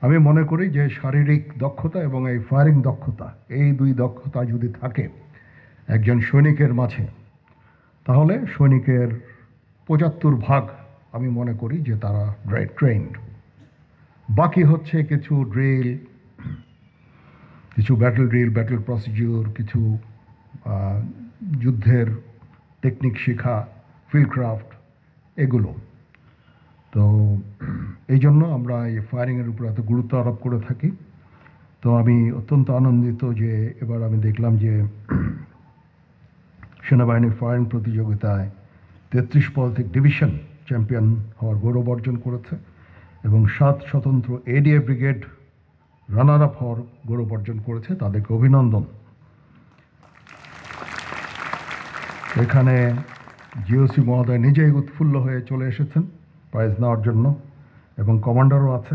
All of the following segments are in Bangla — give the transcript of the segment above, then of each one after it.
আমি মনে করি যে শারীরিক দক্ষতা এবং এই ফায়ারিং দক্ষতা, এই দুই দক্ষতা যদি থাকে একজন সৈনিকের মাঝে, তাহলে সৈনিকের ৭৫% আমি মনে করি যে তারা ট্রেন্ড। বাকি হচ্ছে কিছু ড্রিল, কিছু ব্যাটল ড্রিল, ব্যাটল প্রসিডিউর, কিছু যুদ্ধের টেকনিক শেখা, ফিল্ডক্রাফট, এগুলো। তো এই জন্য আমরা এই ফায়ারিংয়ের উপর এত গুরুত্ব আরোপ করে থাকি। তো আমি অত্যন্ত আনন্দিত যে এবার আমি দেখলাম যে সেনাবাহিনীর ফায়ারিং প্রতিযোগিতায় ৩৩ পদাতিক ডিভিশন চ্যাম্পিয়ন হওয়ার গৌরব অর্জন করেছে এবং ৭ স্বতন্ত্র এডিএ ব্রিগেড রানার আপ হওয়ার গৌরব অর্জন করেছে। তাদেরকে অভিনন্দন। এখানে জিওসি মহোদয় নিজেই উৎফুল্ল হয়ে চলে এসেছেন প্রাইজ নেওয়ার জন্য এবং কমান্ডারও আছে।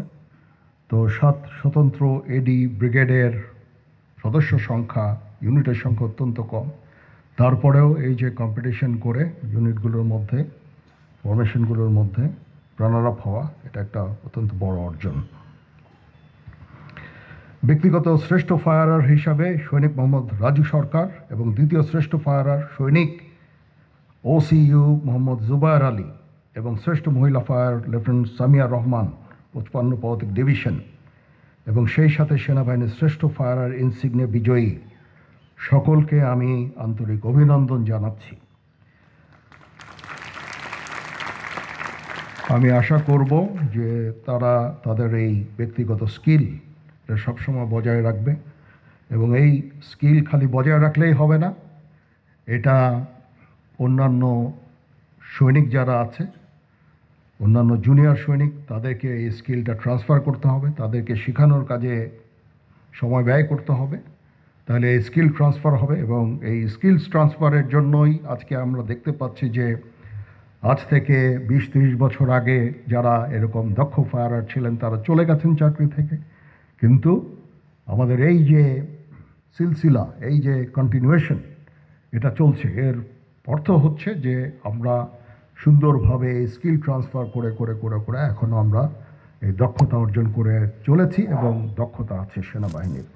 তো ৭ স্বতন্ত্র এডি ব্রিগেডের সদস্য সংখ্যা, ইউনিটের সংখ্যা অত্যন্ত কম। তারপরেও এই যে কম্পিটিশন করে ইউনিটগুলোর মধ্যে, ফরমেশনগুলোর মধ্যে রানার আপ হওয়া, এটা একটা অত্যন্ত বড় অর্জন। ব্যক্তিগত শ্রেষ্ঠ ফায়ারার হিসাবে সৈনিক মোহাম্মদ রাজু সরকার এবং দ্বিতীয় শ্রেষ্ঠ ফায়ারার সৈনিক ওসিইউ মোহাম্মদ জুবায়ের আলী এবং শ্রেষ্ঠ মহিলা ফায়ার লেফটেন্যান্ট সামিয়া রহমান ৫৫ পদাতিক ডিভিশন এবং সেই সাথে সেনাবাহিনীর শ্রেষ্ঠ ফায়ারার ইনসিগনে বিজয়ী সকলকে আমি আন্তরিক অভিনন্দন জানাচ্ছি। আমি আশা করব যে তারা তাদের এই ব্যক্তিগত স্কিল এটা সবসময় বজায় রাখবে এবং এই স্কিল খালি বজায় রাখলেই হবে না, এটা অন্যান্য সৈনিক যারা আছে, অন্যান্য জুনিয়র সৈনিক, তাদেরকে এই স্কিলটা ট্রান্সফার করতে হবে, তাদেরকে শেখানোর কাজে সময় ব্যয় করতে হবে, তাহলে এই স্কিল ট্রান্সফার হবে। এবং এই স্কিলস ট্রান্সফারের জন্যই আজকে আমরা দেখতে পাচ্ছি যে আজ থেকে ২০-৩০ বছর আগে যারা এরকম দক্ষ ফায়ারার ছিলেন তারা চলে গেছেন চাকরি থেকে, কিন্তু আমাদের এই যে সিলসিলা, এই যে কন্টিনিউয়েশন এটা চলছে। এর অর্থ হচ্ছে যে আমরা সুন্দরভাবে এই স্কিল ট্রান্সফার করে করে করে করে এখনও আমরা এই দক্ষতা অর্জন করে চলেছি এবং দক্ষতা আছে সেনাবাহিনীর।